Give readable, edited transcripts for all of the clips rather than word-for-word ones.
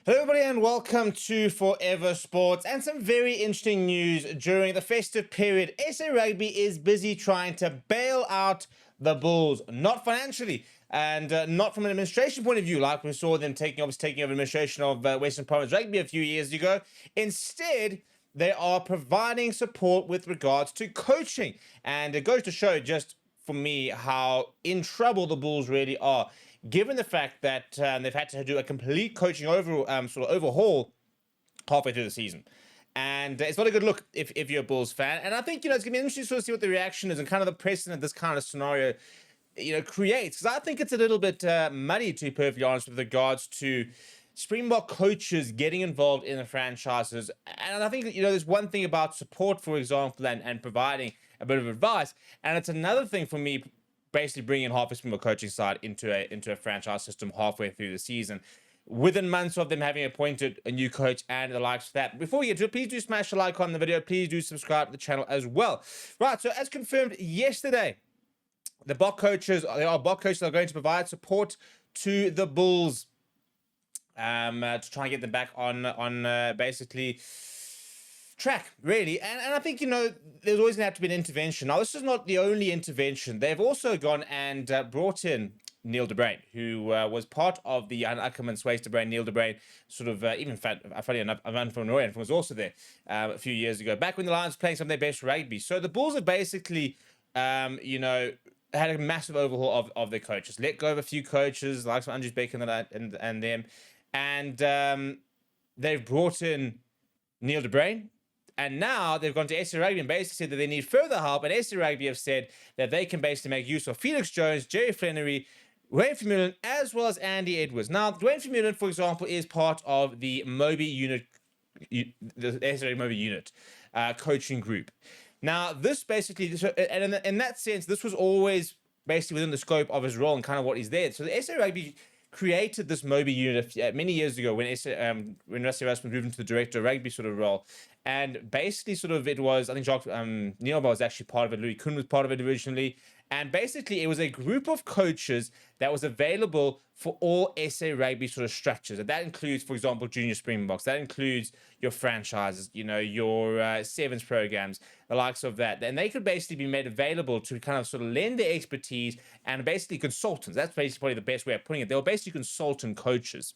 Hello everybody and welcome to Forever Sports, and some very interesting news during the festive period. SA Rugby is busy trying to bail out the Bulls, not financially and not from an administration point of view, like we saw them taking over administration of Western Province Rugby a few years ago. Instead, they are providing support with regards to coaching, and it goes to show just for me how in trouble the Bulls really are, given the fact that they've had to do a complete coaching overhaul halfway through the season. And it's not a good look if you're a Bulls fan. And I think, it's going to be interesting to sort of see what the reaction is and kind of the precedent this kind of scenario, creates. Because I think it's a little bit muddy, to be perfectly honest, with regards to Springbok coaches getting involved in the franchises. And I think that, there's one thing about support, for example, and providing a bit of advice. And it's another thing for me, basically bringing half a Springbok coaching side into a franchise system halfway through the season, within months of them having appointed a new coach and the likes of that. Before we get to it, please do smash a like on the video. Please do subscribe to the channel as well. Right, so as confirmed yesterday, the Bok coaches are going to provide support to the Bulls to try and get them back on basically track, really. And I think, there's always going to have to be an intervention. Now, this is not the only intervention. They've also gone and brought in Neil de Bruin, who was part of the Ackerman Sways de Bruin, Neil de Bruin, sort of, funny enough, Van Rooyen was also there a few years ago, back when the Lions were playing some of their best rugby. So the Bulls have basically, had a massive overhaul of their coaches, let go of a few coaches, like Andrews Bacon and them, and they've brought in Neil de Bruin. And now they've gone to SA Rugby and basically said that they need further help. And SA Rugby have said that they can basically make use of Felix Jones, Jerry Flannery, Duane Vermeulen, as well as Andy Edwards. Now, Duane Vermeulen, for example, is part of the Mobi-Unit, the SA Mobi-Unit coaching group. Now, this basically, and in that sense, this was always basically within the scope of his role and kind of what he's there. So the SA Rugby created this Mobi-Unit many years ago when Rusty Erasmus moved into the director of rugby sort of role. And basically it was, I think Jacques Neilba was actually part of it, Louis Kuhn was part of it originally. And basically it was a group of coaches that was available for all SA Rugby sort of structures. And that includes, for example, junior Springboks. That includes your franchises, your sevens programs, the likes of that. And they could basically be made available to kind of sort of lend their expertise and basically consultants. That's basically probably the best way of putting it. They were basically consultant coaches.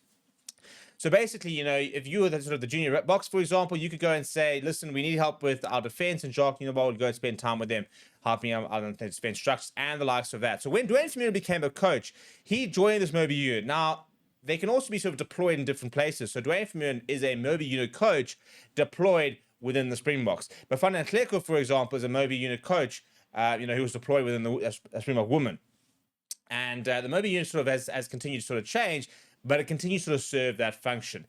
So basically, if you were the junior box, for example, you could go and say, listen, we need help with our defense, and Jacques Neilba would go and spend time with them, helping them out on defense structures and the likes of that. So when Duane Vermeulen became a coach, he joined this Mobi-Unit. Now, they can also be sort of deployed in different places. So Duane Vermeulen is a Mobi-Unit coach deployed within the Springboks. But Van Kleko, for example, is a Mobi-Unit coach, who was deployed within the Springbok women. And the Mobi-Unit sort of has continued to sort of change, but it continues to serve that function.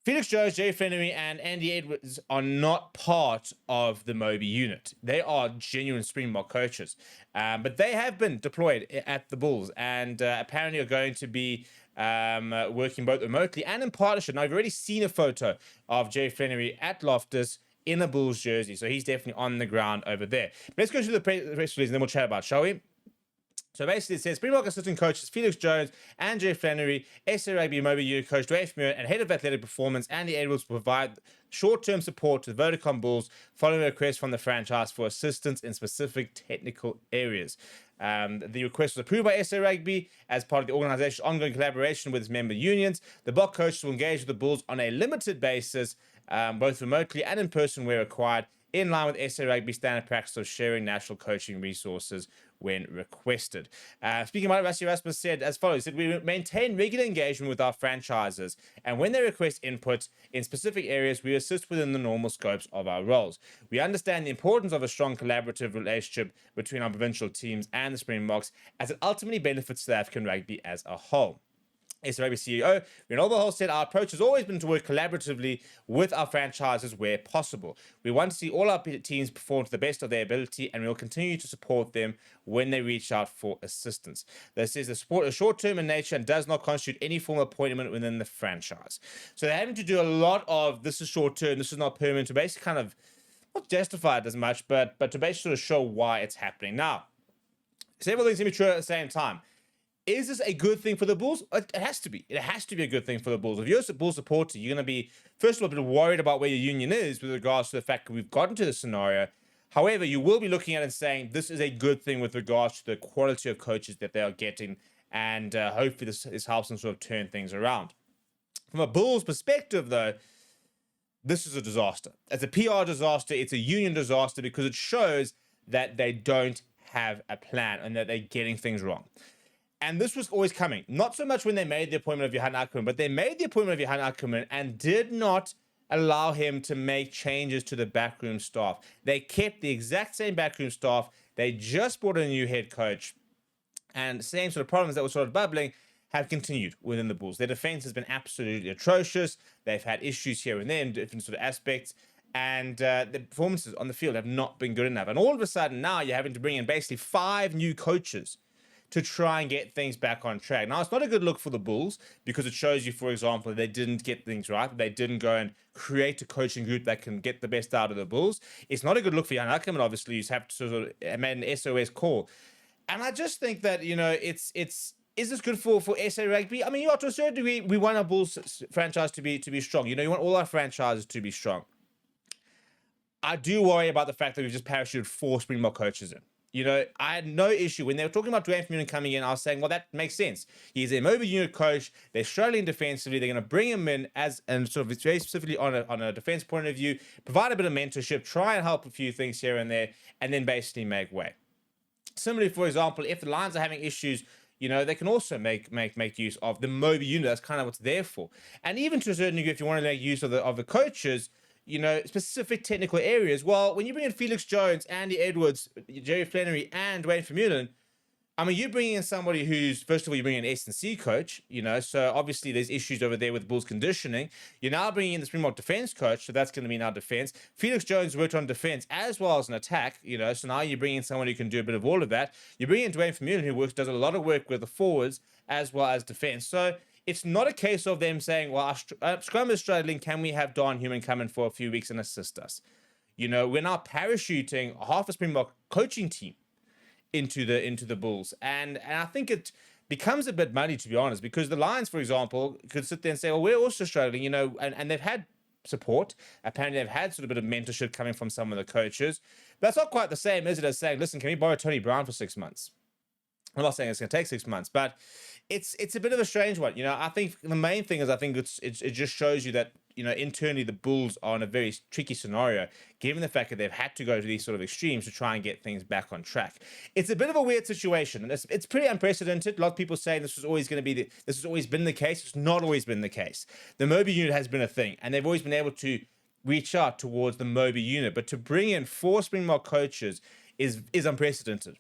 Felix Jones, Jerry Flannery, and Andy Edwards are not part of the Mobi-Unit. They are genuine Springbok coaches, but they have been deployed at the Bulls and apparently are going to be working both remotely and in partnership. Now, I've already seen a photo of Jerry Flannery at Loftus in a Bulls jersey, so he's definitely on the ground over there. But let's go through the press release and then we'll chat about it, shall we? So basically it says Springbok assistant coaches Felix Jones and Jerry Flannery, SA Rugby Mobi-Unit coach Duane Vermeulen, and head of athletic performance Andy Edwards will provide short-term support to the Vodacom Bulls following a request from the franchise for assistance in specific technical areas. The request was approved by SA Rugby as part of the organization's ongoing collaboration with its member unions. The Bok coaches will engage with the Bulls on a limited basis, both remotely and in person where required, in line with SA Rugby standard practice of sharing national coaching resources when requested. Speaking about it, Rusty Erasmus said as follows: we maintain regular engagement with our franchises, and when they request input in specific areas, we assist within the normal scopes of our roles. We understand the importance of a strong collaborative relationship between our provincial teams and the Springboks, as it ultimately benefits South African rugby as a whole. SA Rugby CEO Rian Overhaul said our approach has always been to work collaboratively with our franchises where possible. We want to see all our teams perform to the best of their ability, and we will continue to support them when they reach out for assistance. This says the support is short-term in nature and does not constitute any form of appointment within the franchise. So they're having to do a lot of this is short-term, this is not permanent, to basically kind of not justify it as much, but to basically sort of show why it's happening. Now, several things can be true at the same time. Is this a good thing for the Bulls? It has to be. It has to be a good thing for the Bulls. If you're a Bull supporter, you're going to be, first of all, a bit worried about where your union is with regards to the fact that we've gotten to this scenario. However, you will be looking at it and saying this is a good thing with regards to the quality of coaches that they are getting, and hopefully this helps them sort of turn things around. From a Bulls perspective, though, this is a disaster. It's a PR disaster. It's a union disaster because it shows that they don't have a plan and that they're getting things wrong. And this was always coming. Not so much when they made the appointment of Johan Ackerman, but they made the appointment of Johan Ackerman and did not allow him to make changes to the backroom staff. They kept the exact same backroom staff. They just brought a new head coach. And the same sort of problems that were sort of bubbling have continued within the Bulls. Their defense has been absolutely atrocious. They've had issues here and there in different sort of aspects. And the performances on the field have not been good enough. And all of a sudden now you're having to bring in basically 5 new coaches to try and get things back on track. Now, it's not a good look for the Bulls because it shows you, for example, they didn't get things right. They didn't go and create a coaching group that can get the best out of the Bulls. It's not a good look for Johan Ackerman, obviously. You have to sort of make an SOS call. And I just think that, is this good for SA Rugby? I mean, to a certain degree, we want our Bulls franchise to be strong. You want all our franchises to be strong. I do worry about the fact that we've just parachuted 4 Springbok coaches in. I had no issue. When they were talking about Duane Vermeulen coming in, I was saying, well, that makes sense. He's a Mobi-Unit coach. They're struggling defensively. They're going to bring him in and sort of very specifically on a defense point of view, provide a bit of mentorship, try and help a few things here and there, and then basically make way. Similarly, for example, if the Lions are having issues, they can also make use of the Mobi-Unit. That's kind of what's there for. And even to a certain degree, if you want to make use of the coaches, specific technical areas. Well, when you bring in Felix Jones, Andy Edwards, Jerry Flannery, and Duane Vermeulen, I mean, you're bringing in somebody who's, first of all, you bring in an S&C coach, so obviously there's issues over there with Bulls conditioning. You're now bringing in the Springbok defense coach, so that's going to be now defense. Felix Jones worked on defense as well as an attack, so now you're bringing in someone who can do a bit of all of that. You bring in Duane Vermeulen, who does a lot of work with the forwards as well as defense. So it's not a case of them saying, well, our scrum is struggling. Can we have Don Human come in for a few weeks and assist us? We're now parachuting half a Springbok coaching team into the Bulls. And I think it becomes a bit muddy, to be honest, because the Lions, for example, could sit there and say, well, we're also struggling, and they've had support. Apparently, they've had sort of a bit of mentorship coming from some of the coaches. But that's not quite the same, is it, as saying, listen, can we borrow Tony Brown for 6 months? I'm not saying it's going to take 6 months, but it's a bit of a strange one. I think the main thing is it just shows you that, internally the Bulls are in a very tricky scenario, given the fact that they've had to go to these sort of extremes to try and get things back on track. It's a bit of a weird situation, and it's pretty unprecedented. A lot of people saying this has always been the case. It's not always been the case. The Mobi-Unit has been a thing, and they've always been able to reach out towards the Mobi-Unit, but to bring in 4 Springbok coaches is unprecedented.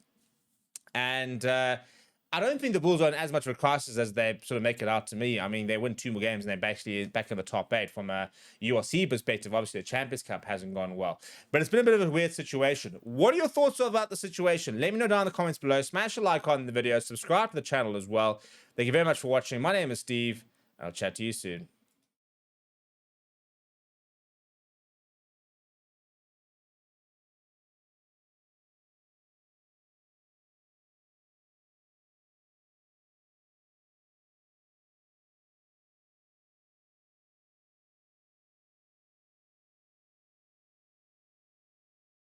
And I don't think the Bulls are in as much of a crisis as they sort of make it out to me. I mean, they win 2 more games and they're basically back in the top 8 from a URC perspective. Obviously, the Champions Cup hasn't gone well. But it's been a bit of a weird situation. What are your thoughts about the situation? Let me know down in the comments below. Smash a like on the video. Subscribe to the channel as well. Thank you very much for watching. My name is Steve. I'll chat to you soon.